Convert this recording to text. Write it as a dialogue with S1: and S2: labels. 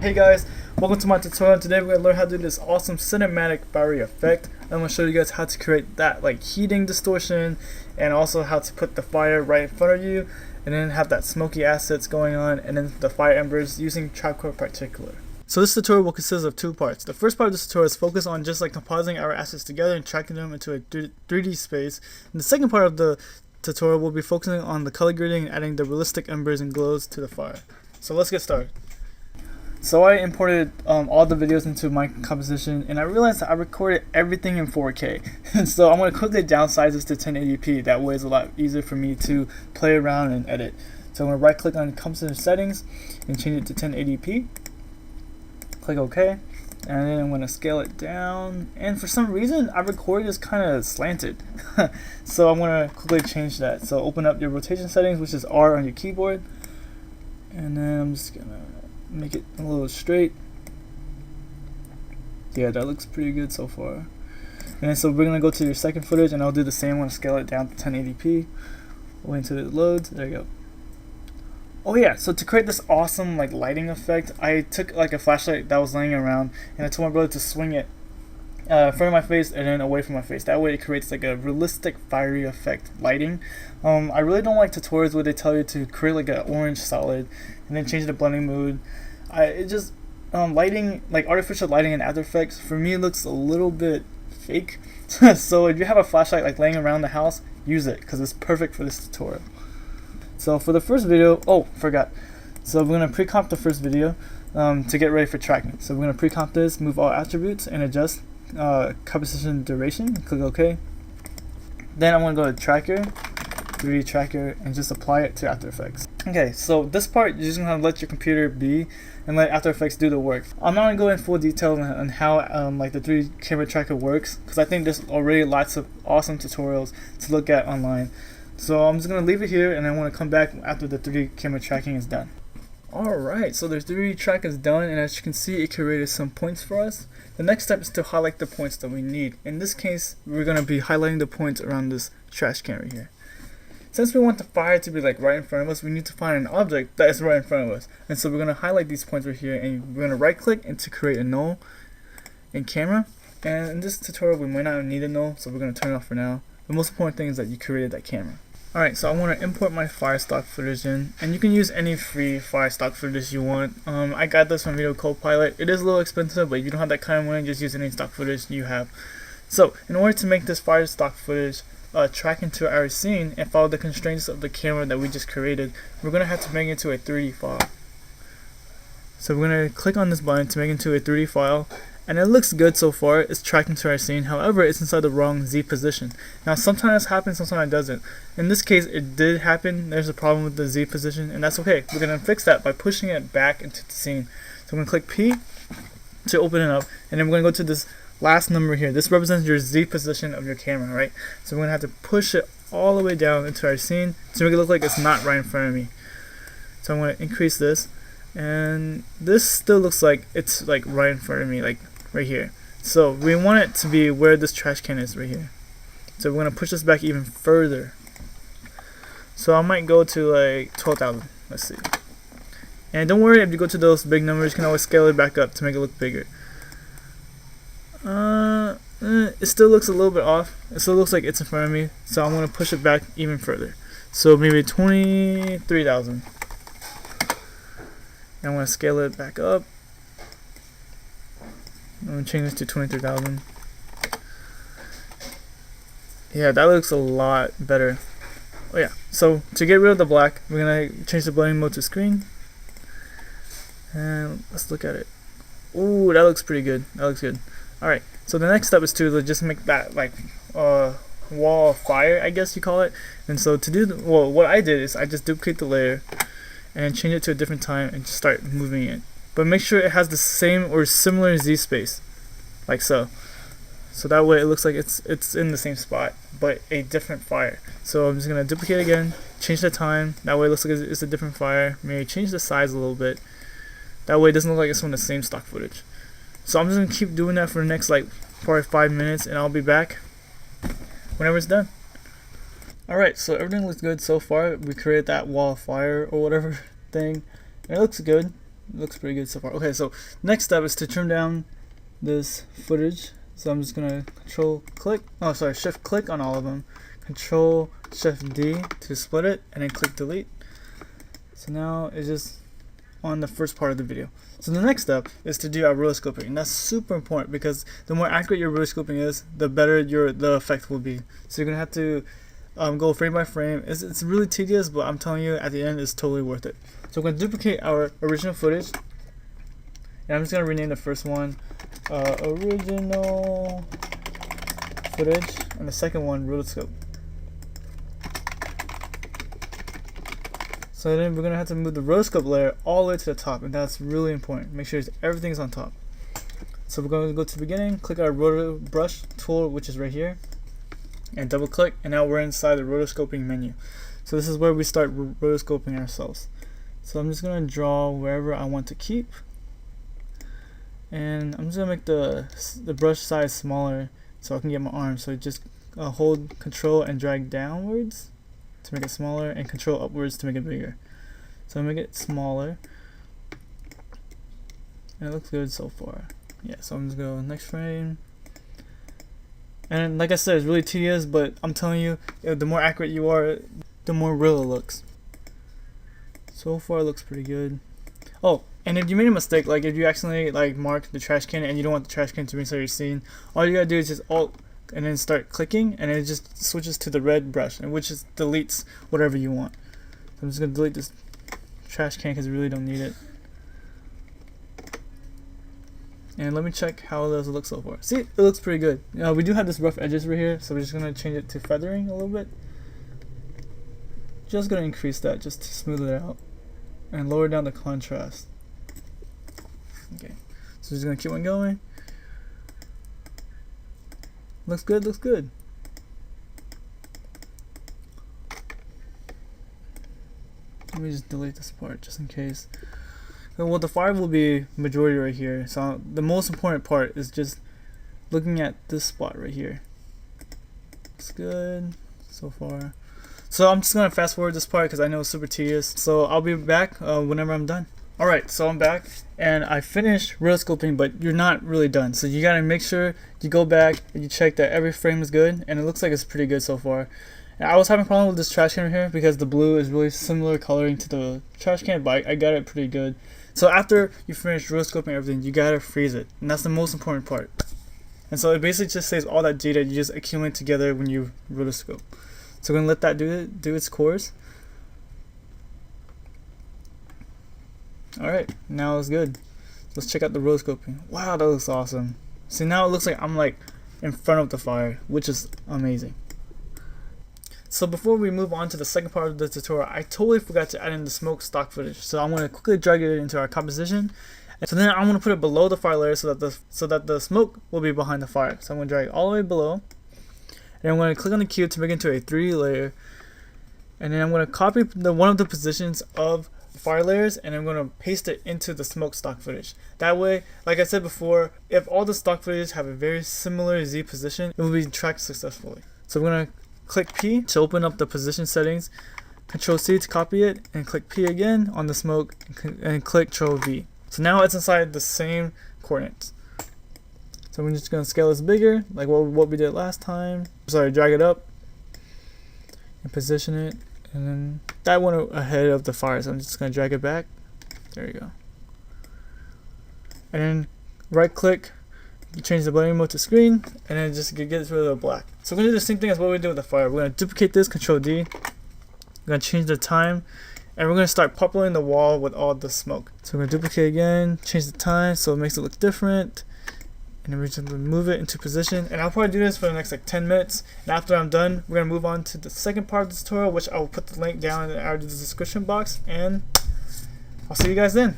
S1: Hey guys, welcome to my tutorial. Today we're going to learn how to do this awesome cinematic Firey effect. I'm going to show you guys how to create that like heating distortion, and also how to put the fire right in front of you and then have that smoky assets going on, and then the fire embers using Trapcore Particular. So this tutorial will consist of two parts. The first part of this tutorial is focused on just like compositing our assets together and tracking them into a 3D space. And the second part of the tutorial will be focusing on the color grading and adding the realistic embers and glows to the fire. So let's get started. So I imported all the videos into my composition, and I realized that I recorded everything in 4K. And so I'm going to quickly downsize this to 1080p. That way it's a lot easier for me to play around and edit. So I'm going to right click on composition settings and change it to 1080p. Click OK. And then I'm going to scale it down. And for some reason I recorded this kind of slanted. So I'm going to quickly change that. So open up your rotation settings, which is R on your keyboard. And then I'm just going to make it a little straight. Yeah, that looks pretty good so far. And so we're gonna go to your second footage, and I'll do the same. I'm gonna scale it down to 1080p. Wait until it loads. There you go. Oh yeah, so to create this awesome like lighting effect, I took like a flashlight that was laying around, and I told my brother to swing it in front of my face and then away from my face. That way it creates like a realistic Firey effect lighting. I really don't like tutorials where they tell you to create like an orange solid and then change the blending mode. It just lighting, like artificial lighting in After Effects, for me it looks a little bit fake. So if you have a flashlight like laying around the house, use it because it's perfect for this tutorial. So for the first video, forgot. So we're gonna pre-comp the first video to get ready for tracking. So we're gonna pre-comp this, move all attributes, and adjust composition duration. Click OK. Then I'm gonna go to Tracker, 3D Tracker, and just apply it to After Effects. Okay, so this part you're just gonna let your computer be and let After Effects do the work. I'm not gonna go in full detail on how like the 3D camera tracker works, because I think there's already lots of awesome tutorials to look at online. So I'm just gonna leave it here, and I want to come back after the 3D camera tracking is done. Alright, so the 3D track is done, and as you can see it created some points for us. The next step is to highlight the points that we need. In this case, we're going to be highlighting the points around this trash can right here. Since we want the fire to be like right in front of us, we need to find an object that is right in front of us. And so we're going to highlight these points right here, and we're going to right click and to create a null in camera. And in this tutorial we might not need a null, so we're going to turn it off for now. The most important thing is that you created that camera. Alright, so I want to import my fire stock footage in, and you can use any free fire stock footage you want. I got this from Copilot. It is a little expensive, but if you don't have that kind of money, just use any stock footage you have. So in order to make this fire stock footage track into our scene and follow the constraints of the camera that we just created, we're going to have to make it into a 3D file. So we're going to click on this button to make it into a 3D file. And it looks good so far. It's tracking to our scene. However, it's inside the wrong Z position. Now sometimes it happens, sometimes it doesn't. In this case it did happen. There's a problem with the Z position, and that's okay. We're going to fix that by pushing it back into the scene. So I'm going to click P to open it up, and then we're going to go to this last number here. This represents your Z position of your camera, right? So we're going to have to push it all the way down into our scene to make it look like it's not right in front of me. So I'm going to increase this, and this still looks like it's like right in front of me, like right here. So we want it to be where this trash can is, right here. So we're going to push this back even further. So I might go to like 12,000. Let's see. And don't worry if you go to those big numbers, you can always scale it back up to make it look bigger. It still looks a little bit off. It still looks like it's in front of me. So I'm going to push it back even further. So maybe 23,000. And I'm going to scale it back up. I'm going to change this to 23,000. Yeah, that looks a lot better. Oh yeah, so to get rid of the black, we're going to change the blending mode to screen. And let's look at it. Ooh, that looks pretty good. That looks good. Alright, so the next step is to just make that like wall of fire, I guess you call it. And so to do, what I did is I just duplicate the layer and change it to a different time and just start moving it. But make sure it has the same or similar Z space, like so. So that way it looks like it's in the same spot, but a different fire. So I'm just gonna duplicate again, change the time. That way it looks like it's a different fire. Maybe change the size a little bit. That way it doesn't look like it's from the same stock footage. So I'm just gonna keep doing that for the next like probably 5 minutes, and I'll be back whenever it's done. Alright, so everything looks good so far. We created that wall of fire or whatever thing, and it looks good. It looks pretty good so far. Okay, so next step is to trim down this footage. So I'm just gonna shift click on all of them, control shift D to split it, and then click delete. So now it's just on the first part of the video. So the next step is to do our rotoscoping, and that's super important because the more accurate your rotoscoping is, the better the effect will be. So you're gonna have to go frame by frame. It's really tedious, but I'm telling you, at the end, it's totally worth it. So we're gonna duplicate our original footage, and I'm just gonna rename the first one original footage, and the second one rotoscope. So then we're gonna have to move the rotoscope layer all the way to the top, and that's really important. Make sure everything's on top. So we're gonna go to the beginning, click our roto brush tool, which is right here, and double click, and now we're inside the rotoscoping menu. So this is where we start rotoscoping ourselves. So I'm just gonna draw wherever I want to keep, and I'm just gonna make the brush size smaller so I can get my arm. So just hold control and drag downwards to make it smaller, and control upwards to make it bigger. So I make it smaller, and it looks good so far. Yeah, so I'm just going next frame. And like I said, it's really tedious, but I'm telling you, the more accurate you are, the more real it looks. So far it looks pretty good. Oh, and if you made a mistake, like if you accidentally mark the trash can and you don't want the trash can to be inside your scene, all you gotta do is just Alt and then start clicking, and it just switches to the red brush, and which just deletes whatever you want. So I'm just gonna delete this trash can because we really don't need it. And let me check how does it look so far. See, it looks pretty good. We do have this rough edges right here, so we're just gonna change it to feathering a little bit. Just gonna increase that just to smooth it out and lower down the contrast. Okay, so just gonna keep on going. Looks good, looks good. Let me just delete this part just in case. Well, the fire will be majority right here. So the most important part is just looking at this spot right here. Looks good so far. So I'm just gonna fast forward this part because I know it's super tedious. So I'll be back whenever I'm done. Alright, so I'm back and I finished rotoscoping, but you're not really done. So you gotta make sure you go back and you check that every frame is good, and it looks like it's pretty good so far. And I was having a problem with this trash can right here because the blue is really similar coloring to the trash can, but I got it pretty good. So after you finish rotoscoping everything, you gotta freeze it, and that's the most important part. And so it basically just saves all that data you just accumulate together when you rotoscope. So we're gonna let that do its course. Alright, now it's good. Let's check out the rotoscoping. Wow, that looks awesome. See, now it looks like I'm in front of the fire, which is amazing. So before we move on to the second part of the tutorial, I totally forgot to add in the smoke stock footage. So I'm going to quickly drag it into our composition. And so then I'm going to put it below the fire layer so that the smoke will be behind the fire. So I'm going to drag it all the way below. And I'm going to click on the cube to make it into a 3D layer. And then I'm going to copy one of the positions of fire layers, and I'm going to paste it into the smoke stock footage. That way, like I said before, if all the stock footage have a very similar Z position, it will be tracked successfully. So I'm going to click P to open up the position settings, Control C to copy it, and click P again on the smoke, and click Control V. So now it's inside the same coordinates. So we're just going to scale this bigger, like what we did last time. Sorry, drag it up and position it. And then that went ahead of the fire, so I'm just going to drag it back. There you go. And then right click, change the blending mode to screen, and then just get rid of the black. So we're going to do the same thing as what we did with the fire. We're going to duplicate this, Control D. We're going to change the time, and we're going to start populating the wall with all the smoke. So we're going to duplicate again, change the time so it makes it look different. And then we're just going to move it into position, and I'll probably do this for the next 10 minutes, and after I'm done we're going to move on to the second part of the tutorial, which I will put the link down in the description box, and I'll see you guys then.